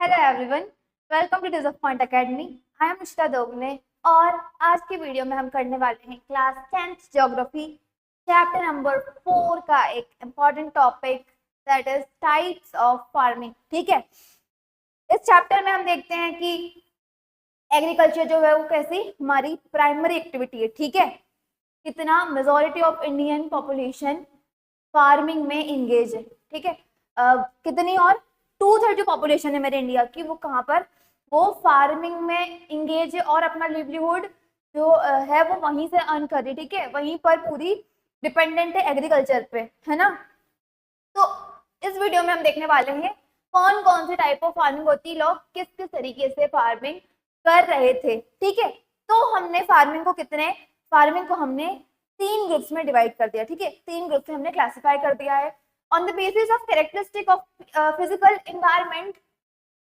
Hello everyone, welcome to deserve point academy. I am Nishita Dogle और आज की वीडियो में हम करने वाले हैं class 10th geography chapter number 4 का एक important topic that is types of farming. ठीक है, इस चैप्टर में हम देखते हैं कि एग्रीकल्चर जो है वो कैसी हमारी प्राइमरी एक्टिविटी है। ठीक है, कितना majority of Indian population farming में इंगेज है। ठीक है, कितनी और 2/3 जो पॉपुलेशन है मेरे इंडिया की वो कहाँ पर वो फार्मिंग में इंगेज है और अपना लिवलीहुड जो है वो वहीं से अर्न कर रही। ठीक है, वहीं पर पूरी डिपेंडेंट है एग्रीकल्चर पे, है ना। तो इस वीडियो में हम देखने वाले हैं कौन कौन सी टाइप ऑफ फार्मिंग होती है, लोग किस किस तरीके से फार्मिंग कर रहे थे। ठीक है, तो हमने फार्मिंग को हमने 3 ग्रुप्स में डिवाइड कर दिया। ठीक है, 3 ग्रुप्स में हमने क्लासिफाई कर दिया है on the basis of characteristic of physical environment,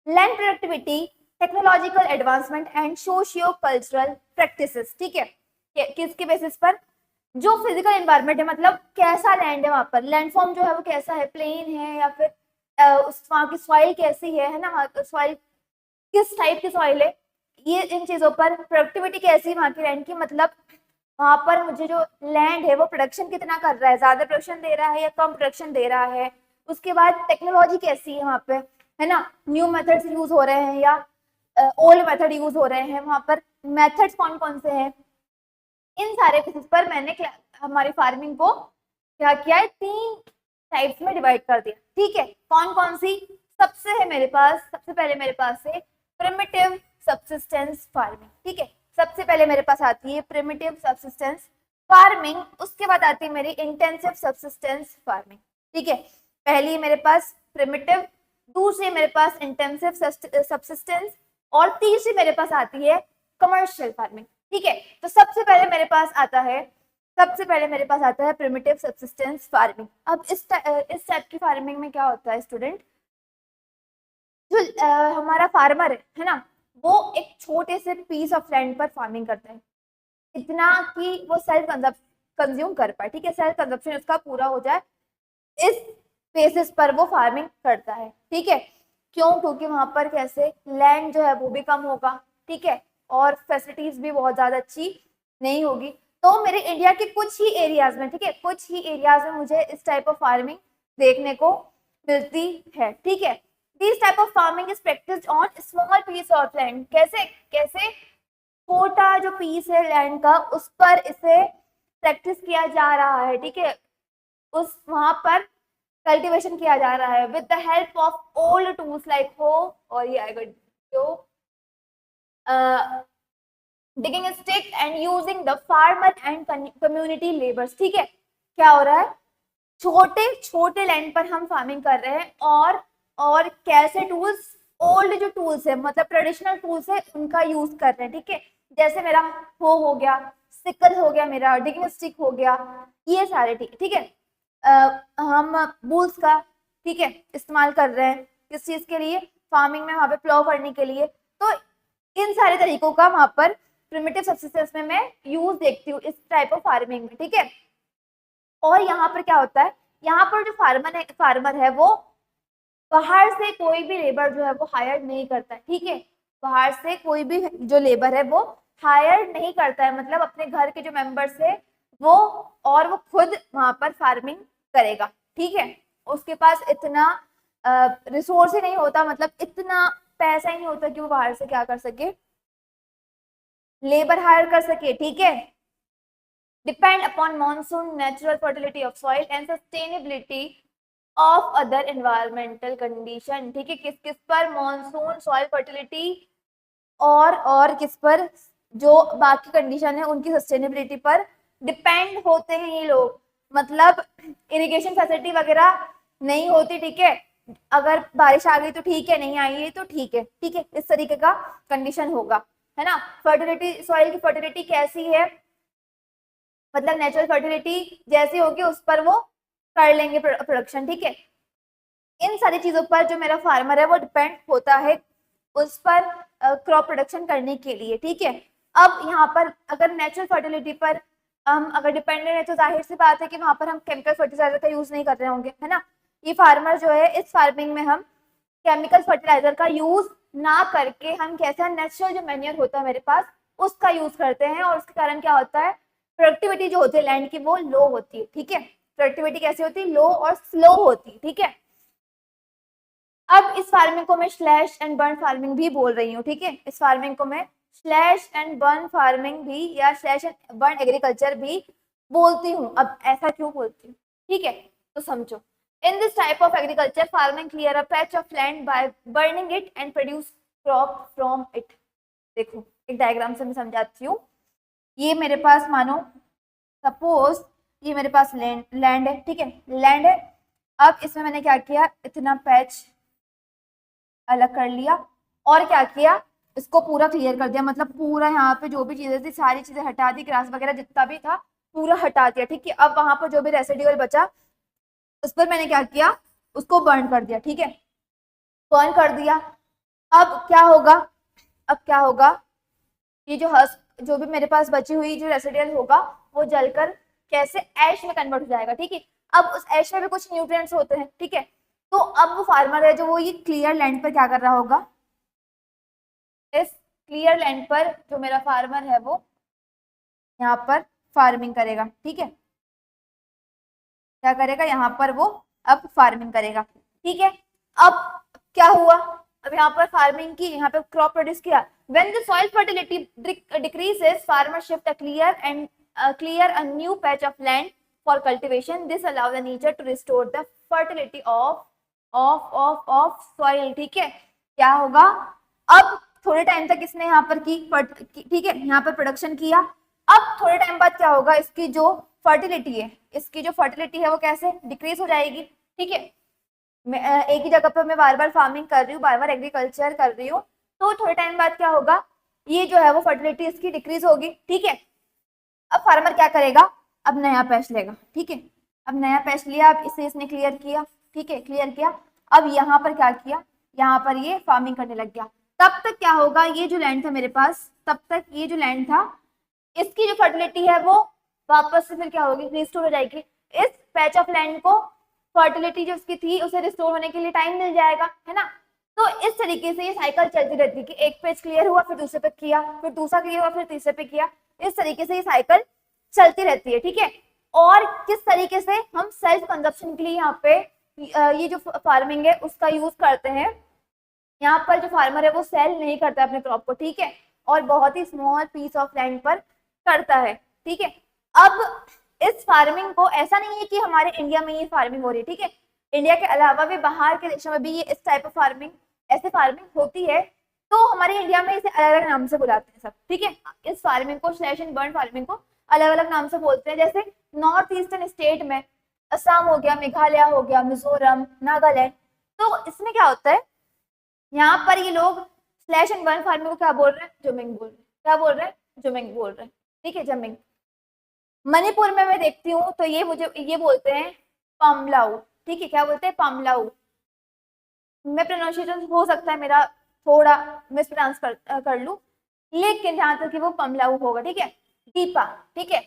land productivity, technological advancement and socio cultural practices. ठीक है, किसके बेसिस पर? जो फिजिकल एनवायरनमेंट है, मतलब कैसा लैंड है, वहां पर लैंड फॉर्म जो है वो कैसा है, प्लेन है या फिर उस वहाँ की सॉइल कैसी है ना, वहाँ की सॉइल किस टाइप की सॉइल है, ये इन चीजों पर। प्रोडक्टिविटी कैसी है वहाँ की लैंड की, मतलब वहां पर मुझे जो लैंड है वो प्रोडक्शन कितना कर रहा है, ज्यादा प्रोडक्शन दे रहा है या कम प्रोडक्शन दे रहा है। उसके बाद टेक्नोलॉजी कैसी है वहाँ पे, है ना, न्यू मेथड्स यूज हो रहे हैं या ओल्ड मेथड यूज हो रहे हैं, वहां पर मेथड्स कौन कौन से हैं। इन सारे बेसिस पर मैंने हमारी फार्मिंग को क्या किया है, 3 टाइप्स में डिवाइड कर दिया। ठीक है, कौन कौन सी? सबसे पहले मेरे पास है प्रिमिटिव सब्सिस्टेंस फार्मिंग। ठीक है, सबसे पहले मेरे पास आती है प्रिमिटिव सब्सिस्टेंस फार्मिंग, उसके बाद आती है मेरी इंटेंसिव सब्सिस्टेंस फार्मिंग। ठीक है, पहली मेरे पास प्रिमिटिव, दूसरी मेरे पास इंटेंसिव सब्सिस्टेंस और तीसरी मेरे पास आती है कमर्शियल फार्मिंग। ठीक है, तो सबसे पहले मेरे पास आता है प्रिमिटिव सब्सिस्टेंस फार्मिंग। अब इस टाइप की फार्मिंग में क्या होता है स्टूडेंट, जो हमारा फार्मर है ना, वो एक छोटे से पीस ऑफ लैंड पर फार्मिंग करता है, इतना कि वो सेल्फ कंज्यूम कर पाए। ठीक है, सेल्फ कंजप्शन उसका पूरा हो जाए, इस बेसिस पर वो फार्मिंग करता है। ठीक है, क्यों? क्योंकि वहां पर कैसे लैंड जो है वो भी कम होगा। ठीक है, और फैसिलिटीज भी बहुत ज्यादा अच्छी नहीं होगी। तो मेरे इंडिया के कुछ ही एरियाज में, ठीक है, कुछ ही एरियाज में मुझे इस टाइप ऑफ फार्मिंग देखने को मिलती है। ठीक है, this type of farming is practised on small piece of land. कैसे कैसे? छोटा जो पीस है लैंड का, उस पर इसे प्रैक्टिस किया जा रहा है। ठीक है, उस वहां पर कल्टीवेशन किया जा रहा है with the help of old tools like हो, और ये आएगा जो digging stick and using the farmer and community labours. ठीक है, क्या हो रहा है, छोटे छोटे लैंड पर हम फार्मिंग कर रहे हैं और कैसे टूल्स, ओल्ड जो टूल्स है मतलब ट्रेडिशनल टूल्स है उनका यूज कर रहे हैं। ठीक है, जैसे मेरा हो गया, सिकल हो गया, मेरा डिगिंग स्टिक हो गया, ये सारे। ठीक है, हम बुल्स का, ठीक है, इस्तेमाल कर रहे हैं किस चीज के लिए, फार्मिंग में, वहां पे प्लॉ करने के लिए। तो इन सारे तरीकों का वहां पर प्रिमिटिव सब्सिस्टेंस में मैं यूज देखती हूँ इस टाइप ऑफ फार्मिंग में। ठीक है, और यहाँ पर क्या होता है, यहाँ पर जो फार्मर है वो बाहर से कोई भी लेबर जो है वो हायर नहीं करता है। ठीक है, बाहर से कोई भी जो लेबर है वो हायर नहीं करता है, मतलब अपने घर के जो मेंबर्स है वो, और वो खुद वहां पर फार्मिंग करेगा। ठीक है, उसके पास इतना रिसोर्स ही नहीं होता, मतलब इतना पैसा ही नहीं होता कि वो बाहर से क्या कर सके, लेबर हायर कर सके। ठीक है, depend upon monsoon, natural fertility of soil and sustainability of other environmental condition। ठीक है, किस किस पर? मॉनसून, सॉइल फर्टिलिटी और किस पर? जो बाकी कंडीशन है उनकी सस्टेनेबिलिटी पर डिपेंड होते हैं ये लोग, मतलब इरिगेशन फैसिलिटी वगैरह नहीं होती। ठीक है, अगर बारिश आ गई तो ठीक है, नहीं आई है तो ठीक है। ठीक है, इस तरीके का कंडीशन होगा, है ना। फर्टिलिटी, सॉइल की फर्टिलिटी कैसी है, मतलब नेचुरल फर्टिलिटी जैसी होगी उस पर वो कर लेंगे प्रोडक्शन। ठीक है, इन सारी चीजों पर जो मेरा फार्मर है वो डिपेंड होता है उस पर क्रॉप प्रोडक्शन करने के लिए। ठीक है, अब यहाँ पर अगर नेचुरल फर्टिलिटी पर हम अगर डिपेंडेंट है तो जाहिर सी बात है कि वहां पर हम केमिकल फर्टिलाइजर का यूज नहीं कर रहे होंगे, है ना। ये फार्मर जो है, इस फार्मिंग में हम केमिकल फर्टिलाइजर का यूज ना करके हम कैसा नेचुरल जो मैन्योर होता है मेरे पास उसका यूज करते हैं, और उसके कारण क्या होता है, प्रोडक्टिविटी जो होती है लैंड की वो लो होती है। ठीक है, प्रोडक्टिविटी कैसे होती है, लो और स्लो होती है। ठीक है, अब इस फार्मिंग को मैं स्लैश एंड बर्न फार्मिंग भी बोल रही हूँ। ठीक है, इस फार्मिंग को मैं स्लैश एंड बर्न फार्मिंग भी या स्लैश एंड बर्न एग्रीकल्चर भी बोलती हूँ। अब ऐसा क्यों बोलती हूँ, ठीक है, तो समझो। In this type of agriculture farming clear a patch of land by burning it and produce crop from it. देखो एक डायग्राम से मैं समझाती हूँ। ये मेरे पास मानो सपोज ये मेरे पास लैंड है। ठीक है, लैंड है। अब इसमें मैंने क्या किया, इतना पैच अलग कर लिया और क्या किया, इसको पूरा क्लियर कर दिया, मतलब पूरा यहाँ पे जो भी चीजें थी सारी चीजें हटा दी, ग्रास वगैरह जितना भी था पूरा हटा दिया। ठीक है, अब वहां पर जो भी रेसिडुअल बचा उस पर मैंने क्या किया, उसको बर्न कर दिया। ठीक है, बर्न कर दिया। अब क्या होगा, अब क्या होगा, ये जो हस्क जो भी मेरे पास बची हुई जो रेसिडुअल होगा वो जलकर कैसे ऐश में कन्वर्ट हो जाएगा। ठीक है, अब उस ऐश में भी कुछ न्यूट्रिएंट्स होते हैं। ठीक है, तो अब वो फार्मर है जो वो ये क्लियर लैंड पर क्या कर रहा होगा, इस क्लियर लैंड पर जो मेरा फार्मर है वो यहाँ पर फार्मिंग करेगा। ठीक है, क्या करेगा, यहाँ पर वो अब फार्मिंग करेगा। ठीक है, अब क्या हुआ, अब यहाँ पर फार्मिंग की, यहाँ पे क्रॉप प्रोड्यूस किया। When the soil fertility decreases farmer shift clear a new patch of land for cultivation. This allows the nature to restore the fertility of soil. ठीक है, क्या होगा, अब थोड़े टाइम तक इसने यहाँ पर की, ठीक है, यहाँ पर प्रोडक्शन किया। अब थोड़े टाइम बाद क्या होगा, इसकी जो फर्टिलिटी है, इसकी जो फर्टिलिटी है वो कैसे डिक्रीज हो जाएगी। ठीक है, मैं एक ही जगह पर मैं बार बार फार्मिंग कर रही हूँ, बार बार एग्रीकल्चर कर रही हूँ, तो थोड़े टाइम बाद क्या होगा, ये जो है वो फर्टिलिटी इसकी डिक्रीज होगी। ठीक है, अब फार्मर क्या करेगा, अब नया पैच लेगा। ठीक है, अब नया पैच लिया, अब इसे इसने क्लियर किया। ठीक है, क्लियर किया। अब यहाँ पर क्या किया, यहाँ पर ये फार्मिंग करने लग गया। तब तक क्या होगा, ये जो लैंड था मेरे पास, तब तक ये जो लैंड था इसकी जो फर्टिलिटी है वो वापस से फिर क्या होगी, रिस्टोर हो जाएगी। इस पैच ऑफ लैंड को फर्टिलिटी जो उसकी थी उसे रिस्टोर होने के लिए टाइम मिल जाएगा, है ना। तो इस तरीके से ये साइकिल चलती रहती है कि एक पेज क्लियर हुआ फिर दूसरे पे किया, फिर दूसरा क्लियर हुआ फिर तीसरे पे किया, इस तरीके से ये साइकिल चलती रहती है। ठीक है, और किस तरीके से हम सेल्फ कंजप्शन के लिए यहाँ पे ये जो फार्मिंग है उसका यूज करते हैं। यहाँ पर जो फार्मर है वो सेल नहीं करता अपने क्रॉप को। ठीक है, और बहुत ही स्मॉल पीस ऑफ लैंड पर करता है। ठीक है, अब इस फार्मिंग को ऐसा नहीं है कि हमारे इंडिया में ये फार्मिंग हो रही है। ठीक है, इंडिया के अलावा भी बाहर के देशों में भी ये इस टाइप ऑफ फार्मिंग, ऐसे फार्मिंग होती है, तो हमारे इंडिया में इसे अलग अलग नाम से बुलाते हैं सब। ठीक है, इस फार्मिंग को स्लैश एंड बर्न फार्मिंग को अलग अलग नाम से बोलते हैं। जैसे नॉर्थ ईस्टर्न स्टेट में असम हो गया, मेघालय हो गया, मिजोरम, नागालैंड, तो इसमें क्या होता है, यहाँ पर ये लोग स्लैश एंड बर्न फार्मिंग को क्या बोल रहे हैं, जुमिंग बोल रहे हैं। क्या बोल रहे हैं, जुमिंग बोल रहे हैं। ठीक है, जमिंग। मणिपुर में मैं देखती हूँ तो ये मुझे ये बोलते हैं पमलाऊ। ठीक है, क्या बोलते हैं, पमलाऊ। मैं प्रोनाउंसिएशन हो सकता है मेरा थोड़ा मिसप्रोनाउंस कर लूं, लेकिन जहां तक कि वो पमलाऊ होगा। ठीक है, दीपा। ठीक है,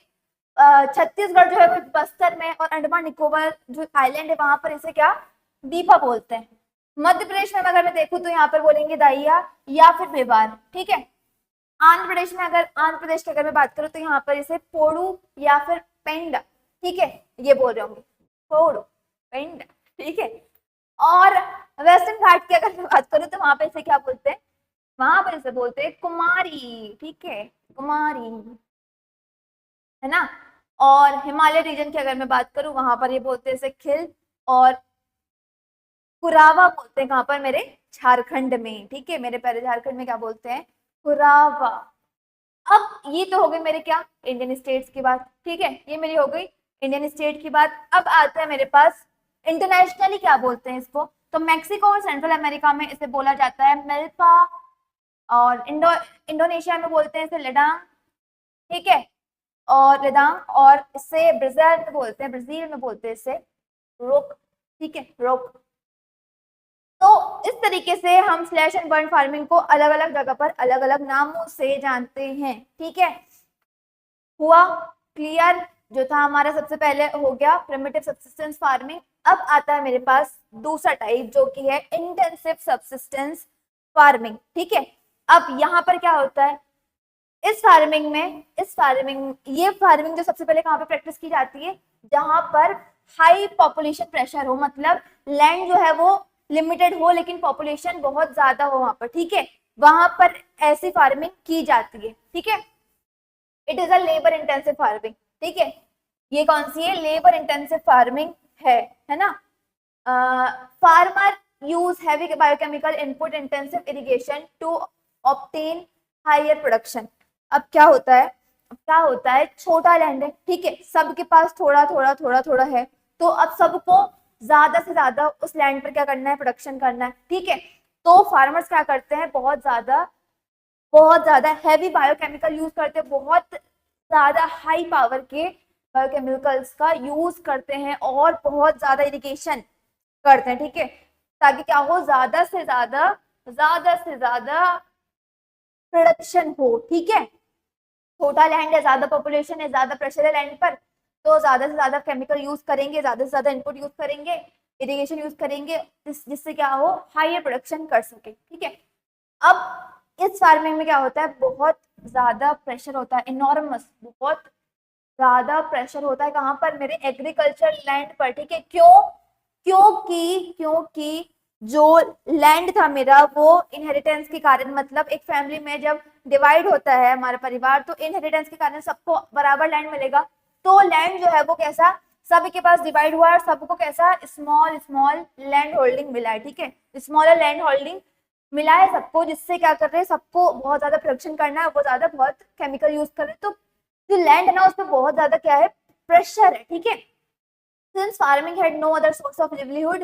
छत्तीसगढ़ जो है बस्तर में और अंडमान निकोबार जो आइलैंड है वहां पर इसे क्या, दीपा बोलते हैं। मध्य प्रदेश में अगर मैं देखूं तो यहाँ पर बोलेंगे दाइया या फिर बेवार। ठीक है, आंध्र प्रदेश में आंध्र प्रदेश की अगर मैं बात करूं तो यहाँ पर इसे पोड़ू या फिर पेंडा। ठीक है, ये बोल रहे होंगे पोड़ू पेंडा। ठीक है, और वेस्टर्न घाट की अगर मैं बात करूं तो वहां पर इसे क्या बोलते हैं, वहां पर इसे बोलते हैं कुमारी। ठीक है, कुमारी, है ना। और हिमालय रीजन की अगर मैं बात करूं वहां पर ये बोलते हैं इसे खिल और कुरावा बोलते हैं। कहां पर, मेरे झारखंड में। ठीक है, मेरे पहले झारखंड में क्या बोलते हैं, कुरावा। अब ये तो हो गई मेरे क्या, इंडियन स्टेट्स की बात। ठीक है, ये मेरी हो गई इंडियन स्टेट की बात। अब आता है मेरे पास इंटरनेशनली क्या बोलते हैं इसको, तो मैक्सिको और सेंट्रल अमेरिका में इसे बोला जाता है मिल्पा, और इंडोनेशिया में बोलते हैं इसे लेडांग। ठीक है, और लेदांग, और इससे ब्राजील में बोलते हैं, ब्राजील में बोलते हैं इसे रोक। ठीक है, रोक। तो इस तरीके से हम स्लैश एंड बर्न फार्मिंग को अलग अलग जगह पर अलग अलग नामों से जानते हैं। ठीक है, हुआ क्लियर। जो था हमारा सबसे पहले हो गया प्रिमिटिव सब्सिस्टेंस फार्मिंग, अब आता है मेरे पास दूसरा टाइप जो कि है इंटेंसिव सब्सिस्टेंस फार्मिंग। ठीक है, अब यहाँ पर क्या होता है, इस फार्मिंग ये फार्मिंग जो सबसे पहले कहाँ पे प्रैक्टिस की जाती है, जहां पर हाई पॉपुलेशन प्रेशर हो, मतलब लैंड जो है वो लिमिटेड हो लेकिन पॉपुलेशन बहुत ज्यादा हो वहां पर। ठीक है, वहां पर ऐसी फार्मिंग की जाती है। ठीक है, it is a labour intensive farming. ठीक है, ये कौन सी है, लेबर इंटेंसिव फार्मिंग है ना। Farmer use heavy biochemical input intensive irrigation to obtain higher production. अब क्या होता है, छोटा लैंड है, ठीक है, सबके पास थोड़ा थोड़ा थोड़ा थोड़ा है, तो अब सबको ज्यादा से ज्यादा उस लैंड पर क्या करना है, प्रोडक्शन करना है। ठीक है, तो फार्मर्स क्या करते हैं, बहुत ज्यादा हैवी बायोकेमिकल यूज करते हैं, बहुत ज्यादा हाई पावर के बायोकेमिकल्स का यूज करते हैं और बहुत ज्यादा इरिगेशन करते हैं। ठीक है, ताकि क्या हो, ज्यादा से ज्यादा प्रोडक्शन हो। ठीक है, छोटा लैंड है, ज्यादा पॉपुलेशन है, ज्यादा प्रेशर है लैंड पर, तो ज्यादा से ज्यादा केमिकल यूज करेंगे, ज्यादा से ज्यादा इनपुट यूज करेंगे, इरिगेशन यूज करेंगे, जिससे क्या हो, हायर प्रोडक्शन कर सके। ठीक है, अब इस फार्मिंग में क्या होता है, बहुत ज्यादा प्रेशर होता है, इनॉर्मस, बहुत ज्यादा प्रेशर होता है, कहाँ पर, मेरे एग्रीकल्चर लैंड पर। ठीक है, क्योंकि जो लैंड था मेरा वो इनहेरिटेंस के कारण, मतलब एक फैमिली में जब डिवाइड होता है हमारा परिवार, तो इनहेरिटेंस के कारण सबको बराबर लैंड मिलेगा। तो लैंड जो है वो कैसा, सबके पास डिवाइड हुआ और सबको कैसा, स्मॉल स्मॉल लैंड होल्डिंग मिला है। ठीक है, स्मॉलर लैंड होल्डिंग मिला है सबको, जिससे क्या कर रहे हैं, सबको बहुत ज्यादा प्रोडक्शन करना है, वो ज्यादा बहुत केमिकल यूज कर रहे हैं, तो जो लैंड है ना उस पर बहुत ज्यादा क्या है, प्रेशर है। ठीक है, since farming had no other source of livelihood,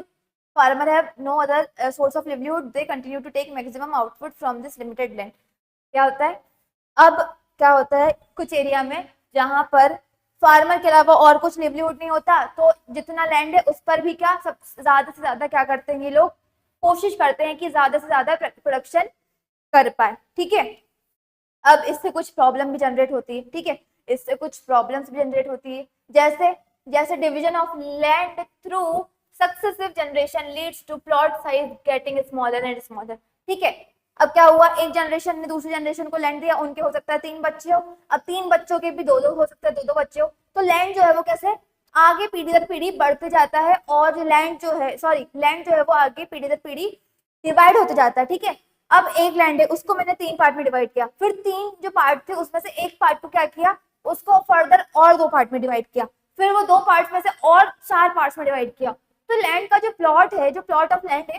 farmer have no other source of livelihood, they continue to take maximum output from this limited land। क्या होता है, अब क्या होता है, कुछ एरिया में जहां पर फार्मर के अलावा और कुछ लिवलीहुड नहीं होता, तो जितना लैंड है उस पर भी क्या, सब ज्यादा से ज्यादा क्या करते हैं ये लोग, कोशिश करते हैं कि ज्यादा से ज्यादा प्रोडक्शन कर पाए। ठीक है, अब इससे कुछ प्रॉब्लम भी जनरेट होती है। ठीक है, इससे कुछ प्रॉब्लम्स भी जनरेट होती है, जैसे division of land through successive generation leads to plot size getting smaller and smaller. ठीक है, अब क्या हुआ, एक जनरेशन ने दूसरी जनरेशन को लैंड दिया, उनके हो सकता है 3 बच्चे हो, अब 3 बच्चों के भी 2-2 हो सकता है, 2-2 बच्चे हो, तो लैंड जो है वो कैसे आगे पीढ़ी दर पीढ़ी बढ़ते जाता है, और लैंड जो है वो आगे पीढ़ी दर पीढ़ी डिवाइड होते जाता है। ठीक है, अब एक लैंड है, उसको मैंने 3 पार्ट में डिवाइड किया, फिर 3 जो पार्ट थे उसमें से एक पार्ट को क्या किया, उसको फर्दर और 2 पार्ट में डिवाइड किया, फिर वो 2 पार्ट्स में से और 4 पार्ट्स में डिवाइड किया, तो लैंड का जो प्लॉट है, जो प्लॉट ऑफ लैंड है,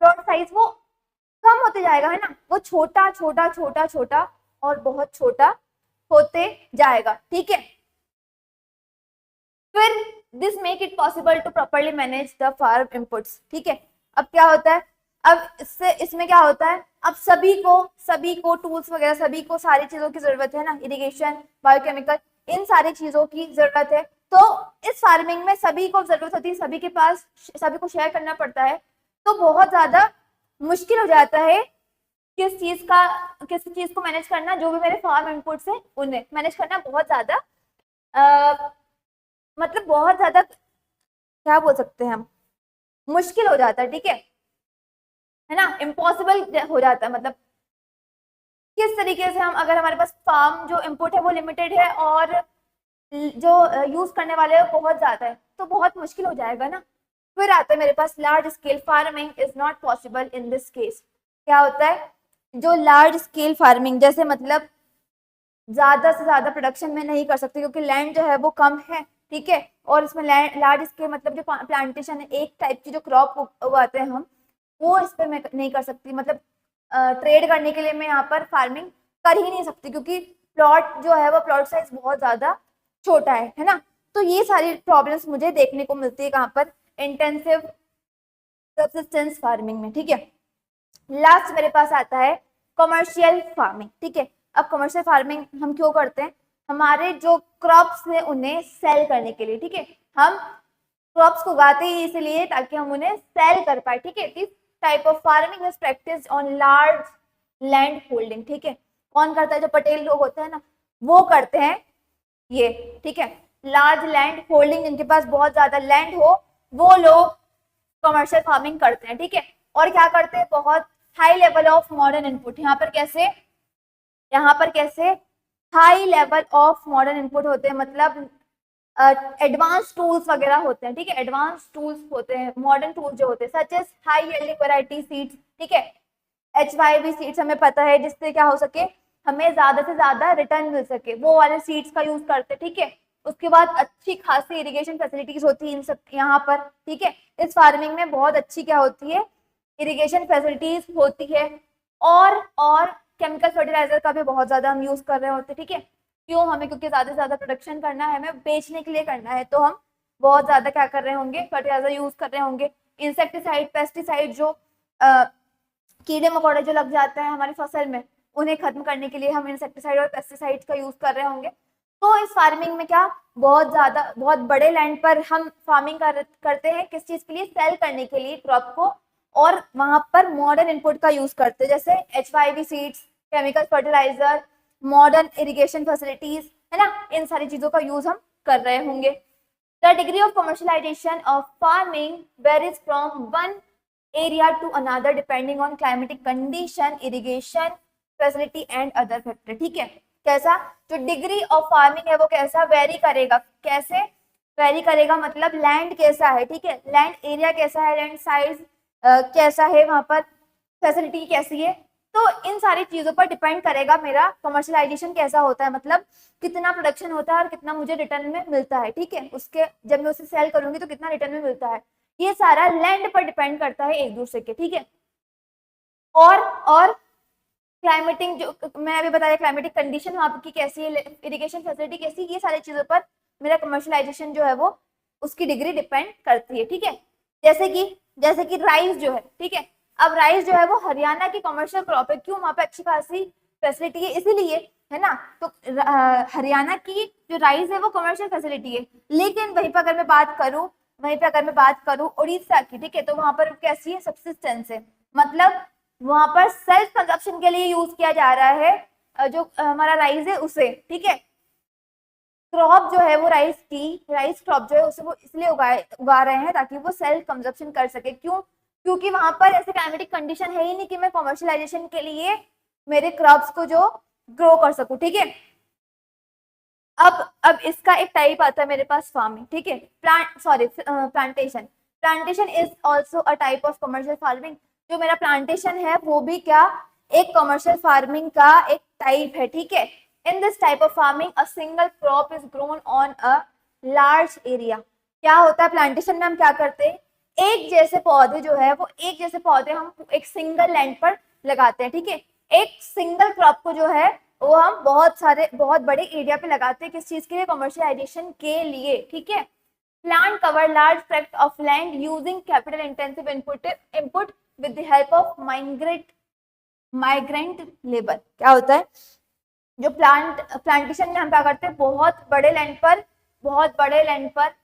प्लॉट साइज वो कम होते जाएगा, है ना, वो छोटा छोटा छोटा छोटा और बहुत छोटा होते जाएगा। ठीक है, फिर this make it possible to properly manage the farm inputs. ठीक है, अब क्या होता है, अब इसमें क्या होता है, अब सभी को टूल्स वगैरह, सभी को सारी चीजों की जरूरत है ना, इरिगेशन, बायोकेमिकल, इन सारी चीजों की जरूरत है, तो इस फार्मिंग में सभी को जरूरत होती है, सभी के पास, सभी को शेयर करना पड़ता है, तो बहुत ज्यादा मुश्किल हो जाता है किस चीज को मैनेज करना, जो भी मेरे फार्म इनपुट्स है उन्हें मैनेज करना बहुत ज्यादा मतलब बहुत ज्यादा क्या बोल सकते हैं हम, मुश्किल हो जाता है। ठीक है ना, इम्पॉसिबल हो जाता है, मतलब किस तरीके से हम, अगर हमारे पास फार्म जो इनपुट है वो लिमिटेड है और जो यूज करने वाले हैं बहुत ज्यादा है, तो बहुत मुश्किल हो जाएगा ना। फिर आता है मेरे पास large scale farming is not possible in this case. क्या होता है, जो लार्ज स्केल फार्मिंग, जैसे मतलब ज्यादा से ज्यादा प्रोडक्शन में नहीं कर सकते क्योंकि लैंड जो है वो कम है। ठीक है, और इसमें लार्ज स्केल मतलब जो प्लांटेशन है, एक टाइप की जो क्रॉप उगाते हैं हम, वो इस पर मैं नहीं कर सकती, मतलब ट्रेड करने के लिए मैं यहाँ पर फार्मिंग कर ही नहीं सकती, क्योंकि प्लॉट जो है वो प्लॉट साइज बहुत ज्यादा छोटा है ना। तो ये सारी प्रॉब्लम्स मुझे देखने को मिलती है कहाँ पर, इंटेंसिव सब्सिस्टेंस फार्मिंग में। ठीक है, लास्ट मेरे पास आता है कमर्शियल फार्मिंग। ठीक है, अब कमर्शियल फार्मिंग हम क्यों करते हैं, हमारे जो क्रॉप्स है उन्हें सेल करने के लिए। ठीक है, हम क्रॉप्स को उगाते ही इसलिए ताकि हम उन्हें सेल कर पाए। ठीक है, this type of farming is practised on large land holding. ठीक है, कौन करता है, जो पटेल लोग होते हैं ना, वो करते हैं ये। ठीक है, लार्ज लैंड होल्डिंग, जिनके पास बहुत ज्यादा लैंड हो वो लोग कमर्शियल फार्मिंग करते हैं, ठीक है। और क्या करते हैं, बहुत high level of modern input, यहाँ पर कैसे high level of modern input होते हैं, मतलब एडवांस टूल्स वगैरह होते हैं, ठीक है। एडवांस टूल्स होते हैं, मॉडर्न टूल्स जो होते हैं, such as high yielding variety seeds, ठीक है। HYV सीड्स हमें पता है, जिससे क्या हो सके, हमें ज्यादा से ज्यादा रिटर्न मिल सके, वो वाले सीड्स का यूज करते हैं, ठीक है। उसके बाद अच्छी खासी इरिगेशन फैसिलिटीज होती है इन सब यहाँ पर, ठीक है। इस फार्मिंग में बहुत अच्छी क्या होती है, इरिगेशन फैसिलिटीज होती है। और केमिकल फर्टिलाइजर का भी बहुत ज्यादा हम यूज कर रहे होते हैं, ठीक है। क्यों, हमें क्योंकि ज्यादा से ज्यादा प्रोडक्शन करना है, हमें बेचने के लिए करना है, तो हम बहुत ज्यादा क्या कर रहे होंगे, फर्टिलाइजर यूज कर रहे होंगे। इंसेक्टिसाइड, पेस्टिसाइड, जो कीड़े मकोड़े जो लग जाते हैं हमारी फसल में, उन्हें खत्म करने के लिए हम इंसेक्टिसाइड और पेस्टिसाइड का यूज कर रहे होंगे। तो इस फार्मिंग में क्या, बहुत बड़े लैंड पर हम फार्मिंग करते हैं, किस चीज के लिए, सेल करने के लिए क्रॉप को, और वहां पर मॉडर्न इनपुट का यूज करते हैं, जैसे HYV seeds, chemical fertiliser, modern irrigation facilities, है ना, इन सारी चीजों का यूज हम कर रहे होंगे। The degree of commercialisation of farming varies from one area to another depending on climatic condition, irrigation facility and other factor, ठीक है। कैसा, जो डिग्री ऑफ फार्मिंग है वो कैसा वेरी करेगा, कैसे वेरी करेगा, मतलब लैंड कैसा है, ठीक है, लैंड एरिया कैसा है, लैंड साइज कैसा है, वहां पर फैसिलिटी कैसी है, तो इन सारी चीजों पर डिपेंड करेगा मेरा कमर्शियलाइजेशन कैसा होता है, मतलब कितना प्रोडक्शन होता है और कितना मुझे रिटर्न में मिलता है, ठीक है। उसके जब मैं उसे सेल करूंगी तो कितना रिटर्न में मिलता है, ये सारा लैंड पर डिपेंड करता है एक दूसरे के, ठीक है। और क्लाइमेटिक, जो मैं अभी बताया, क्लाइमेटिक कंडीशन वहां की कैसी है, इरिगेशन फैसिलिटी कैसी, ये सारी चीजों पर मेरा कमर्शियलाइजेशन जो है वो उसकी डिग्री डिपेंड करती है, ठीक है। जैसे कि राइस जो है, ठीक है। अब राइस जो है वो हरियाणा की कमर्शियल क्रॉप है, क्यों, वहां पे अच्छी खासी फैसिलिटी है इसीलिए, है ना। तो हरियाणा की जो राइस है वो कमर्शियल फैसिलिटी है। लेकिन वहीं पर अगर मैं बात करूं उड़ीसा की, ठीक है, तो वहां पर कैसी है, सब्सिस्टेंस है, मतलब वहां पर सेल्फ कंजप्शन के लिए यूज किया जा रहा है जो हमारा राइस है उसे, ठीक है। क्रॉप जो है वो राइस क्रॉप जो है उसे वो इसलिए उगा रहे हैं ताकि वो सेल्फ कंजप्शन कर सके, क्यों, क्योंकि वहां पर ऐसे क्लाइमेटिक कंडीशन है ही नहीं कि मैं कमर्शियलाइजेशन के लिए मेरे क्रॉप्स को जो ग्रो कर सकूं, ठीक है। अब इसका एक टाइप आता है मेरे पास, फार्मिंग, ठीक है, plantation is also a type of commercial farming. जो मेरा प्लांटेशन है वो भी क्या, एक कमर्शियल फार्मिंग का एक टाइप है, ठीक है। In this type of farming a single crop is grown on a large area. क्या होता है प्लांटेशन में, हम क्या करते हैं, एक जैसे पौधे हम एक सिंगल लैंड पर लगाते हैं, ठीक है। एक सिंगल क्रॉप को जो है वो हम बहुत बड़े एरिया पे लगाते हैं, किस चीज के लिए, कमर्शियलाइजेशन के लिए, ठीक है। Plant cover large tract of land using capital intensive input with the help of migrant labour. क्या होता है, जो प्लांटेशन में हम क्या करते हैं, बहुत बड़े लैंड पर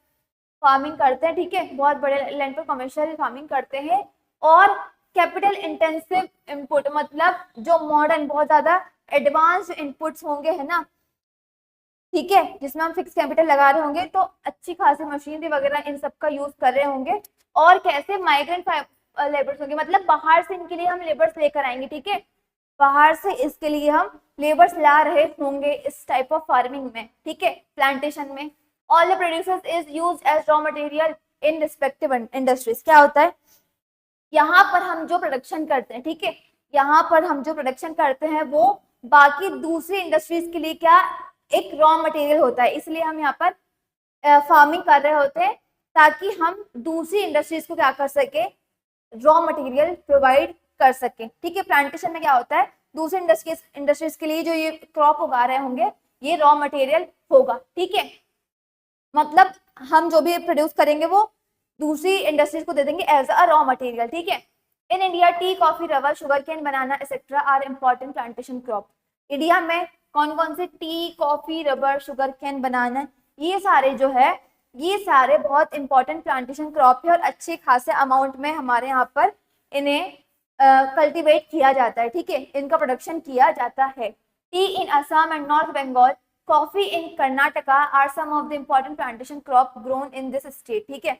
फार्मिंग करते हैं, ठीक है, बहुत बड़े लैंड पर कमर्शियल फार्मिंग करते हैं। और कैपिटल इंटेंसिव इनपुट, मतलब जो मॉडर्न बहुत ज्यादा एडवांस इनपुट्स होंगे, है ना, ठीक है, जिसमें हम फिक्स कैपिटल लगा रहे होंगे, तो अच्छी खासी मशीनरी वगैरह इन सब का यूज कर रहे होंगे। और कैसे माइग्रेंट लेबर्स होंगे, मतलब बाहर से इनके लिए हम लेबर्स लेकर आएंगे, ठीक है, बाहर से इसके लिए हम लेबर्स ला रहे होंगे इस टाइप ऑफ फार्मिंग में, ठीक है, प्लांटेशन में। All the producers is used as raw material in respective industries. क्या होता है, यहाँ पर हम जो प्रोडक्शन करते हैं, ठीक है, यहाँ पर हम जो प्रोडक्शन करते हैं वो बाकी दूसरी इंडस्ट्रीज के लिए क्या, एक रॉ मटेरियल होता है, इसलिए हम यहाँ पर फार्मिंग कर रहे होते हैं ताकि हम दूसरी इंडस्ट्रीज को क्या कर सके, रॉ मटेरियल प्रोवाइड कर सके, ठीक है। प्लांटेशन में क्या होता है, दूसरी इंडस्ट्रीज के लिए जो ये क्रॉप उगा रहे होंगे ये रॉ मटेरियल होगा, ठीक है। मतलब हम जो भी प्रोड्यूस करेंगे वो दूसरी इंडस्ट्रीज को दे देंगे एज अ रॉ मटेरियल, ठीक है। In India tea, coffee, rubber, sugarcane, banana etcetera are important plantation crop. India में कौन कौन से tea, coffee, rubber, sugarcane, banana, ये सारे बहुत इंपॉर्टेंट प्लांटेशन क्रॉप है और अच्छे खासे अमाउंट में हमारे यहाँ पर इन्हें कल्टीवेट किया जाता है, ठीक है, इनका प्रोडक्शन किया जाता है। Tea in Assam and North Bengal, coffee in Karnataka are some of the important plantation crop grown in this state, ठीक है।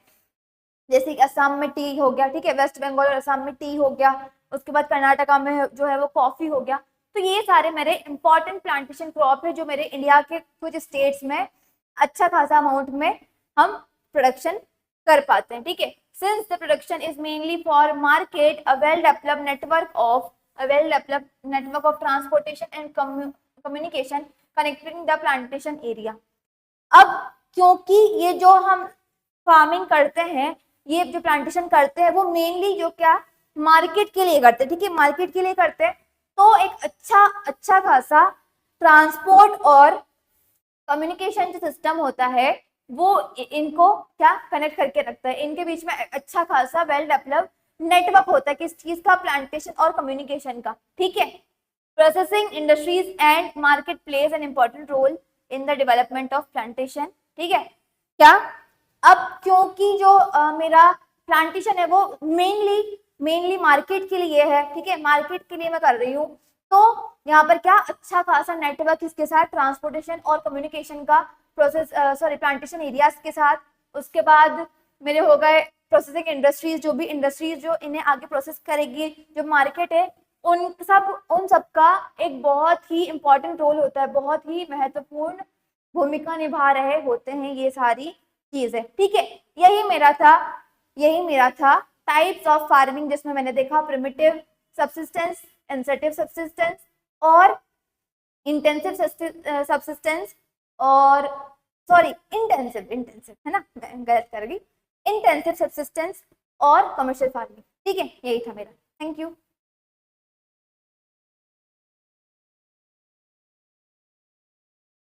जैसे कि असम में टी हो गया, ठीक है, वेस्ट बंगाल और असम में टी हो गया, उसके बाद कर्नाटका में जो है वो कॉफी हो गया। तो ये सारे मेरे इंपॉर्टेंट प्लांटेशन क्रॉप है जो मेरे इंडिया के कुछ स्टेट्स में अच्छा खासा अमाउंट में हम प्रोडक्शन कर पाते हैं, ठीक है। Since the production is mainly for market, a well developed network of transportation and communication connecting the plantation area. अब क्योंकि ये जो हम फार्मिंग करते हैं, ये जो प्लांटेशन करते हैं वो मेनली जो क्या मार्केट के लिए करते हैं, ठीक है, मार्केट के लिए करते हैं। तो एक अच्छा खासा ट्रांसपोर्ट और कम्युनिकेशन जो सिस्टम होता है वो इनको क्या कनेक्ट करके रखता है, इनके बीच में अच्छा खासा वेल डेवलप्ड नेटवर्क होता है किस चीज का, प्लांटेशन और कम्युनिकेशन का, ठीक है। Processing industries and market plays an important role in the development of plantation, ठीक है क्या। अब क्योंकि जो मेरा प्लांटेशन है वो मेनली मार्केट के लिए है, ठीक है, मार्केट के लिए मैं कर रही हूँ, तो यहाँ पर क्या अच्छा खासा नेटवर्क इसके साथ ट्रांसपोर्टेशन और कम्युनिकेशन का प्रोसेस प्लांटेशन एरियाज के साथ। उसके बाद मेरे हो गए प्रोसेसिंग इंडस्ट्रीज, जो भी इंडस्ट्रीज जो इन्हें आगे प्रोसेस करेगी, जो मार्केट है उन सब का एक बहुत ही इंपॉर्टेंट रोल होता है, बहुत ही महत्वपूर्ण भूमिका निभा रहे होते हैं ये सारी चीजें, ठीक है। यही मेरा था टाइप्स ऑफ फार्मिंग, जिसमें मैंने देखा प्रिमिटिव सब्सिस्टेंस, इंसेंटिव सब्सिस्टेंस और इंटेंसिव सब्सिस्टेंस, और इंटेंसिव है ना, मैं गलत कर गई, इंटेंसिव सब्सिस्टेंस और कमर्शियल फार्मिंग, ठीक है, यही था मेरा। Thank you.